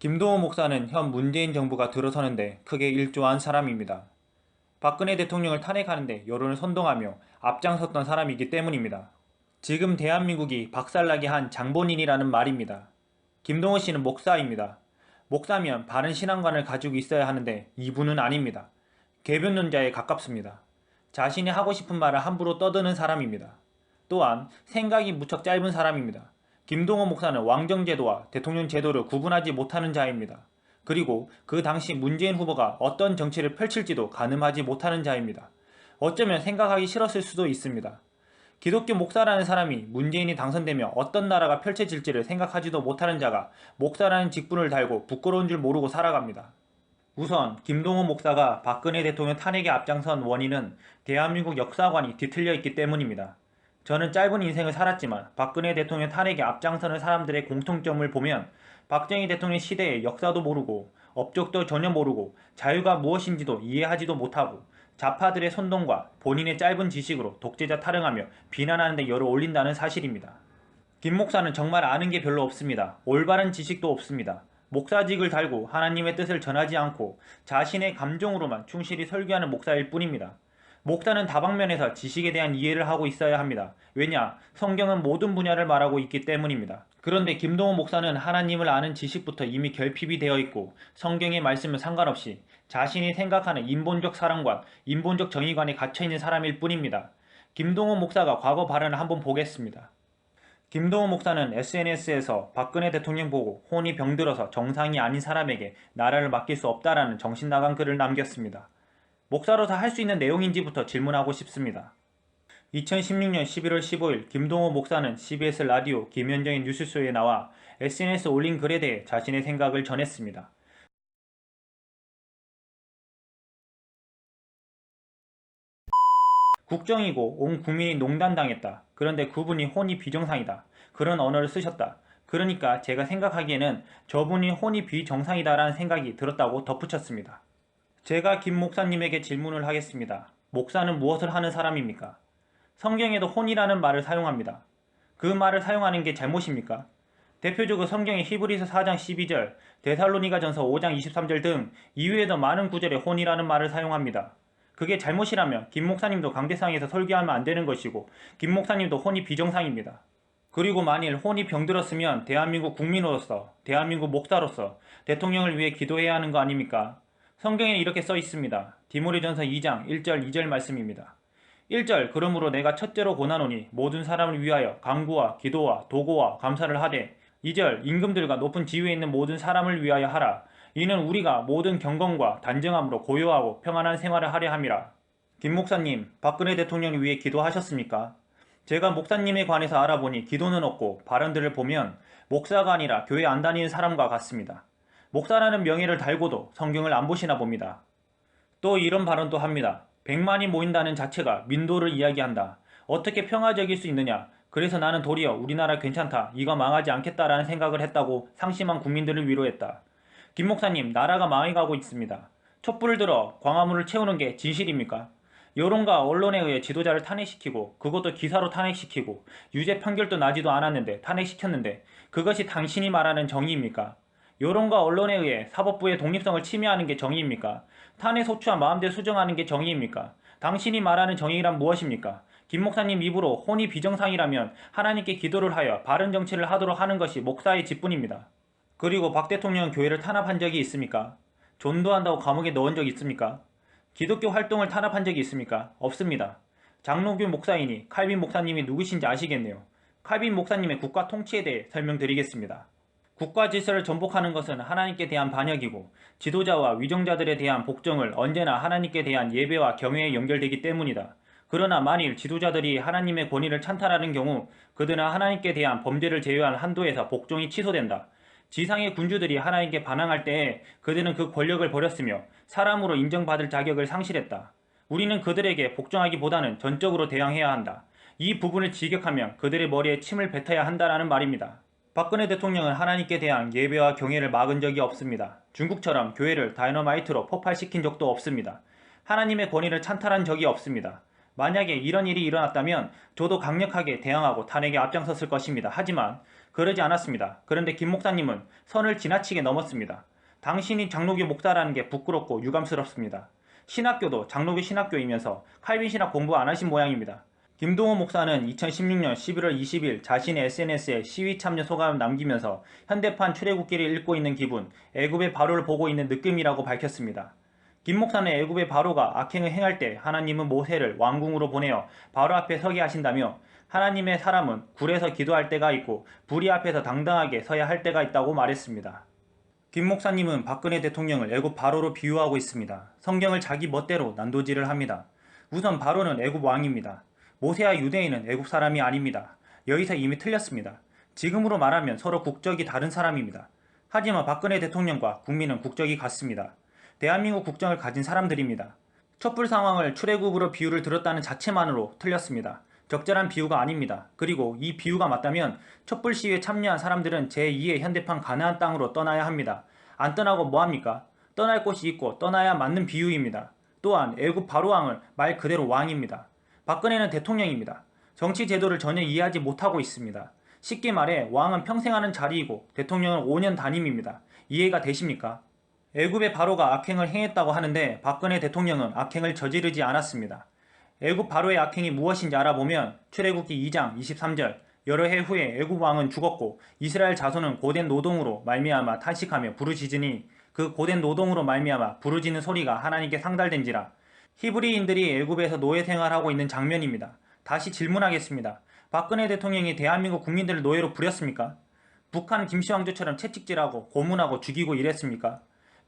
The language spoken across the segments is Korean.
김동호 목사는 현 문재인 정부가 들어서는데 크게 일조한 사람입니다. 박근혜 대통령을 탄핵하는데 여론을 선동하며 앞장섰던 사람이기 때문입니다. 지금 대한민국이 박살나게 한 장본인이라는 말입니다. 김동호 씨는 목사입니다. 목사면 바른 신앙관을 가지고 있어야 하는데 이분은 아닙니다. 궤변론자에 가깝습니다. 자신이 하고 싶은 말을 함부로 떠드는 사람입니다. 또한 생각이 무척 짧은 사람입니다. 김동호 목사는 왕정제도와 대통령 제도를 구분하지 못하는 자입니다. 그리고 그 당시 문재인 후보가 어떤 정치를 펼칠지도 가늠하지 못하는 자입니다. 어쩌면 생각하기 싫었을 수도 있습니다. 기독교 목사라는 사람이 문재인이 당선되면 어떤 나라가 펼쳐질지를 생각하지도 못하는 자가 목사라는 직분을 달고 부끄러운 줄 모르고 살아갑니다. 우선 김동호 목사가 박근혜 대통령 탄핵에 앞장선 원인은 대한민국 역사관이 뒤틀려 있기 때문입니다. 저는 짧은 인생을 살았지만 박근혜 대통령 탄핵에 앞장서는 사람들의 공통점을 보면 박정희 대통령 시대의 역사도 모르고 업적도 전혀 모르고 자유가 무엇인지도 이해하지도 못하고 좌파들의 선동과 본인의 짧은 지식으로 독재자 타령하며 비난하는 데 열을 올린다는 사실입니다. 김 목사는 정말 아는 게 별로 없습니다. 올바른 지식도 없습니다. 목사직을 달고 하나님의 뜻을 전하지 않고 자신의 감정으로만 충실히 설교하는 목사일 뿐입니다. 목사는 다방면에서 지식에 대한 이해를 하고 있어야 합니다. 왜냐? 성경은 모든 분야를 말하고 있기 때문입니다. 그런데 김동호 목사는 하나님을 아는 지식부터 이미 결핍이 되어 있고 성경의 말씀은 상관없이 자신이 생각하는 인본적 사랑관, 인본적 정의관에 갇혀있는 사람일 뿐입니다. 김동호 목사가 과거 발언을 한번 보겠습니다. 김동호 목사는 SNS에서 박근혜 대통령 보고 혼이 병들어서 정상이 아닌 사람에게 나라를 맡길 수 없다라는 정신나간 글을 남겼습니다. 목사로서 할 수 있는 내용인지부터 질문하고 싶습니다. 2016년 11월 15일 김동호 목사는 CBS 라디오 김현정의 뉴스쇼에 나와 SNS에 올린 글에 대해 자신의 생각을 전했습니다. 국정이고 온 국민이 농단당했다. 그런데 그분이 혼이 비정상이다. 그런 언어를 쓰셨다. 그러니까 제가 생각하기에는 저분이 혼이 비정상이다라는 생각이 들었다고 덧붙였습니다. 제가 김 목사님에게 질문을 하겠습니다. 목사는 무엇을 하는 사람입니까? 성경에도 혼이라는 말을 사용합니다. 그 말을 사용하는 게 잘못입니까? 대표적으로 성경의 히브리서 4장 12절, 데살로니가전서 5장 23절 등 이외에도 많은 구절에 혼이라는 말을 사용합니다. 그게 잘못이라면 김 목사님도 강대상에서 설교하면 안 되는 것이고 김 목사님도 혼이 비정상입니다. 그리고 만일 혼이 병들었으면 대한민국 국민으로서, 대한민국 목사로서 대통령을 위해 기도해야 하는 거 아닙니까? 성경에 이렇게 써 있습니다. 디모데전서 2장 1절 2절 말씀입니다. 1절 그러므로 내가 첫째로 고난오니 모든 사람을 위하여 간구와 기도와 도고와 감사를 하되 2절 임금들과 높은 지위에 있는 모든 사람을 위하여 하라. 이는 우리가 모든 경건과 단정함으로 고요하고 평안한 생활을 하려 함이라. 김 목사님, 박근혜 대통령을 위해 기도하셨습니까? 제가 목사님에 관해서 알아보니 기도는 없고 발언들을 보면 목사가 아니라 교회 안 다니는 사람과 같습니다. 목사라는 명예를 달고도 성경을 안 보시나 봅니다. 또 이런 발언도 합니다. 100만이 모인다는 자체가 민도를 이야기한다. 어떻게 평화적일 수 있느냐. 그래서 나는 도리어 우리나라 괜찮다. 이거 망하지 않겠다라는 생각을 했다고 상심한 국민들을 위로했다. 김 목사님, 나라가 망해가고 있습니다. 촛불을 들어 광화문을 채우는 게 진실입니까? 여론과 언론에 의해 지도자를 탄핵시키고 그것도 기사로 탄핵시키고 유죄 판결도 나지도 않았는데 탄핵시켰는데 그것이 당신이 말하는 정의입니까? 여론과 언론에 의해 사법부의 독립성을 침해하는 게 정의입니까? 탄핵 소추와 마음대로 수정하는 게 정의입니까? 당신이 말하는 정의란 무엇입니까? 김 목사님 입으로 혼이 비정상이라면 하나님께 기도를 하여 바른 정치를 하도록 하는 것이 목사의 직분입니다. 그리고 박 대통령은 교회를 탄압한 적이 있습니까? 전도한다고 감옥에 넣은 적 있습니까? 기독교 활동을 탄압한 적이 있습니까? 없습니다. 장로교 목사이니 칼빈 목사님이 누구신지 아시겠네요. 칼빈 목사님의 국가 통치에 대해 설명드리겠습니다. 국가 질서를 전복하는 것은 하나님께 대한 반역이고 지도자와 위정자들에 대한 복종을 언제나 하나님께 대한 예배와 경외에 연결되기 때문이다. 그러나 만일 지도자들이 하나님의 권위를 찬탈하는 경우 그들은 하나님께 대한 범죄를 제외한 한도에서 복종이 취소된다. 지상의 군주들이 하나님께 반항할 때에 그들은 그 권력을 버렸으며 사람으로 인정받을 자격을 상실했다. 우리는 그들에게 복종하기보다는 전적으로 대항해야 한다. 이 부분을 직역하면 그들의 머리에 침을 뱉어야 한다라는 말입니다. 박근혜 대통령은 하나님께 대한 예배와 경외를 막은 적이 없습니다. 중국처럼 교회를 다이너마이트로 폭발시킨 적도 없습니다. 하나님의 권위를 찬탈한 적이 없습니다. 만약에 이런 일이 일어났다면 저도 강력하게 대응하고 탄핵에 앞장섰을 것입니다. 하지만 그러지 않았습니다. 그런데 김 목사님은 선을 지나치게 넘었습니다. 당신이 장로교 목사라는 게 부끄럽고 유감스럽습니다. 신학교도 장로교 신학교이면서 칼빈 신학 공부 안 하신 모양입니다. 김동호 목사는 2016년 11월 20일 자신의 SNS에 시위 참여 소감을 남기면서 현대판 출애굽기를 읽고 있는 기분, 애굽의 바로를 보고 있는 느낌이라고 밝혔습니다. 김 목사는 애굽의 바로가 악행을 행할 때 하나님은 모세를 왕궁으로 보내어 바로 앞에 서게 하신다며 하나님의 사람은 굴에서 기도할 때가 있고 불의 앞에서 당당하게 서야 할 때가 있다고 말했습니다. 김 목사님은 박근혜 대통령을 애굽 바로로 비유하고 있습니다. 성경을 자기 멋대로 난도질을 합니다. 우선 바로는 애굽 왕입니다. 모세와 유대인은 애굽 사람이 아닙니다. 여기서 이미 틀렸습니다. 지금으로 말하면 서로 국적이 다른 사람입니다. 하지만 박근혜 대통령과 국민은 국적이 같습니다. 대한민국 국정을 가진 사람들입니다. 촛불 상황을 출애굽으로 비유를 들었다는 자체만으로 틀렸습니다. 적절한 비유가 아닙니다. 그리고 이 비유가 맞다면 촛불 시위에 참여한 사람들은 제2의 현대판 가나안 땅으로 떠나야 합니다. 안 떠나고 뭐합니까? 떠날 곳이 있고 떠나야 맞는 비유입니다. 또한 애굽 바로왕은 말 그대로 왕입니다. 박근혜는 대통령입니다. 정치 제도를 전혀 이해하지 못하고 있습니다. 쉽게 말해 왕은 평생 하는 자리이고 대통령은 5년 단임입니다. 이해가 되십니까? 애굽의 바로가 악행을 행했다고 하는데 박근혜 대통령은 악행을 저지르지 않았습니다. 애굽 바로의 악행이 무엇인지 알아보면 출애굽기 2장 23절 여러 해 후에 애굽 왕은 죽었고 이스라엘 자손은 고된 노동으로 말미암아 탄식하며 부르짖으니 그 고된 노동으로 말미암아 부르짖는 소리가 하나님께 상달된지라. 히브리인들이 애굽에서 노예 생활하고 있는 장면입니다. 다시 질문하겠습니다. 박근혜 대통령이 대한민국 국민들을 노예로 부렸습니까? 북한 김씨왕조처럼 채찍질하고 고문하고 죽이고 이랬습니까?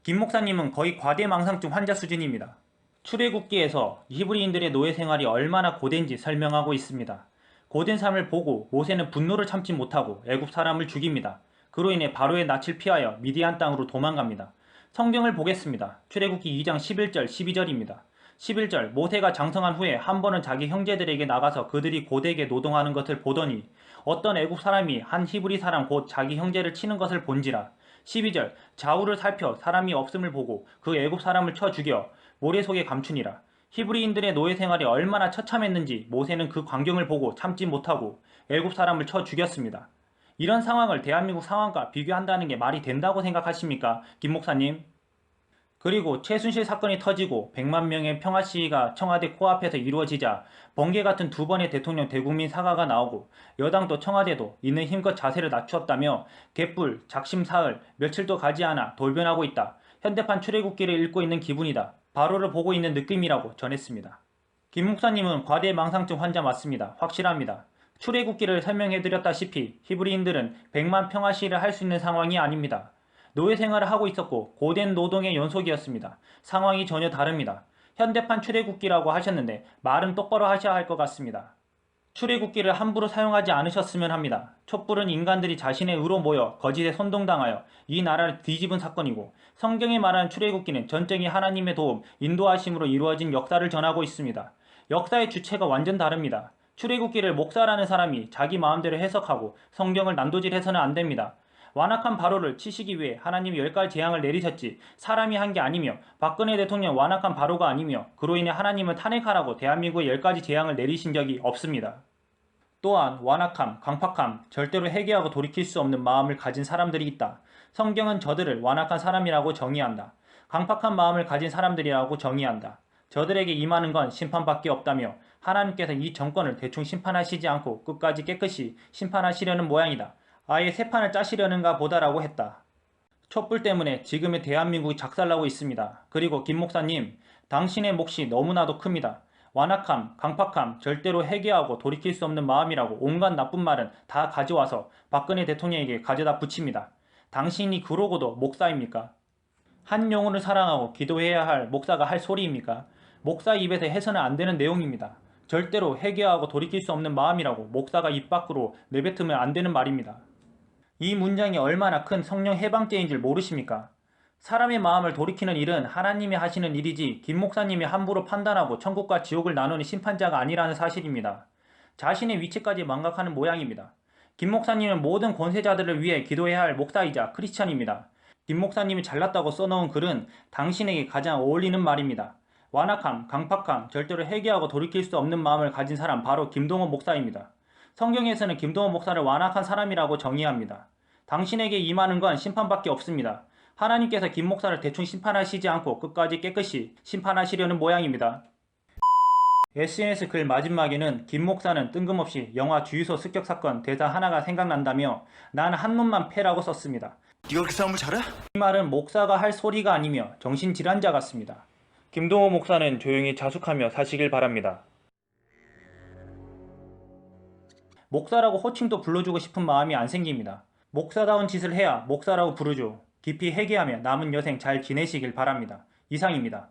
김 목사님은 거의 과대망상증 환자 수준입니다. 출애굽기에서 히브리인들의 노예 생활이 얼마나 고된지 설명하고 있습니다. 고된 삶을 보고 모세는 분노를 참지 못하고 애굽 사람을 죽입니다. 그로 인해 바로의 낯을 피하여 미디안 땅으로 도망갑니다. 성경을 보겠습니다. 출애굽기 2장 11절 12절입니다. 11절 모세가 장성한 후에 한 번은 자기 형제들에게 나가서 그들이 고되게 노동하는 것을 보더니 어떤 애굽 사람이 한 히브리 사람 곧 자기 형제를 치는 것을 본지라. 12절 좌우를 살펴 사람이 없음을 보고 그 애굽 사람을 쳐 죽여 모래 속에 감추니라. 히브리인들의 노예 생활이 얼마나 처참했는지 모세는 그 광경을 보고 참지 못하고 애굽 사람을 쳐 죽였습니다. 이런 상황을 대한민국 상황과 비교한다는 게 말이 된다고 생각하십니까? 김 목사님? 그리고 최순실 사건이 터지고 100만 명의 평화 시위가 청와대 코앞에서 이루어지자 번개 같은 두 번의 대통령 대국민 사과가 나오고 여당도 청와대도 있는 힘껏 자세를 낮추었다며 개뿔, 작심사흘, 며칠도 가지 않아 돌변하고 있다. 현대판 출애굽기를 읽고 있는 기분이다. 바로를 보고 있는 느낌이라고 전했습니다. 김 목사님은 과대망상증 환자 맞습니다. 확실합니다. 출애굽기를 설명해드렸다시피 히브리인들은 100만 평화 시위를 할 수 있는 상황이 아닙니다. 노예 생활을 하고 있었고 고된 노동의 연속이었습니다. 상황이 전혀 다릅니다. 현대판 출애굽기라고 하셨는데 말은 똑바로 하셔야 할 것 같습니다. 출애굽기를 함부로 사용하지 않으셨으면 합니다. 촛불은 인간들이 자신의 의로 모여 거짓에 선동당하여 이 나라를 뒤집은 사건이고 성경이 말하는 출애굽기는 전적인 하나님의 도움, 인도하심으로 이루어진 역사를 전하고 있습니다. 역사의 주체가 완전 다릅니다. 출애굽기를 목사라는 사람이 자기 마음대로 해석하고 성경을 난도질해서는 안 됩니다. 완악한 바로를 치시기 위해 하나님이 10가지 재앙을 내리셨지 사람이 한 게 아니며 박근혜 대통령 완악한 바로가 아니며 그로 인해 하나님을 탄핵하라고 대한민국에 10가지 재앙을 내리신 적이 없습니다. 또한 완악함, 강팍함, 절대로 회개하고 돌이킬 수 없는 마음을 가진 사람들이 있다. 성경은 저들을 완악한 사람이라고 정의한다. 강팍한 마음을 가진 사람들이라고 정의한다. 저들에게 임하는 건 심판밖에 없다며 하나님께서 이 정권을 대충 심판하시지 않고 끝까지 깨끗이 심판하시려는 모양이다. 아예 새 판을 짜시려는가 보다라고 했다. 촛불 때문에 지금의 대한민국이 작살나고 있습니다. 그리고 김 목사님, 당신의 몫이 너무나도 큽니다. 완악함, 강팍함, 절대로 회개하고 돌이킬 수 없는 마음이라고 온갖 나쁜 말은 다 가져와서 박근혜 대통령에게 가져다 붙입니다. 당신이 그러고도 목사입니까? 한 영혼을 사랑하고 기도해야 할 목사가 할 소리입니까? 목사 입에서 해서는 안 되는 내용입니다. 절대로 회개하고 돌이킬 수 없는 마음이라고 목사가 입 밖으로 내뱉으면 안 되는 말입니다. 이 문장이 얼마나 큰 성령 해방죄인 줄 모르십니까? 사람의 마음을 돌이키는 일은 하나님이 하시는 일이지 김 목사님이 함부로 판단하고 천국과 지옥을 나누는 심판자가 아니라는 사실입니다. 자신의 위치까지 망각하는 모양입니다. 김 목사님은 모든 권세자들을 위해 기도해야 할 목사이자 크리스찬입니다. 김 목사님이 잘났다고 써놓은 글은 당신에게 가장 어울리는 말입니다. 완악함, 강팍함, 절대로 회개하고 돌이킬 수 없는 마음을 가진 사람 바로 김동원 목사입니다. 성경에서는 김동원 목사를 완악한 사람이라고 정의합니다. 당신에게 임하는 건 심판밖에 없습니다. 하나님께서 김 목사를 대충 심판하시지 않고 끝까지 깨끗이 심판하시려는 모양입니다. SNS 글 마지막에는 김 목사는 뜬금없이 영화 주유소 습격 사건 대사 하나가 생각난다며 난 한 놈만 패라고 썼습니다. 네가 그렇게 싸움을 잘해? 이 말은 목사가 할 소리가 아니며 정신질환자 같습니다. 김동호 목사는 조용히 자숙하며 사시길 바랍니다. 목사라고 호칭도 불러주고 싶은 마음이 안 생깁니다. 목사다운 짓을 해야 목사라고 부르죠. 깊이 회개하며 남은 여생 잘 지내시길 바랍니다. 이상입니다.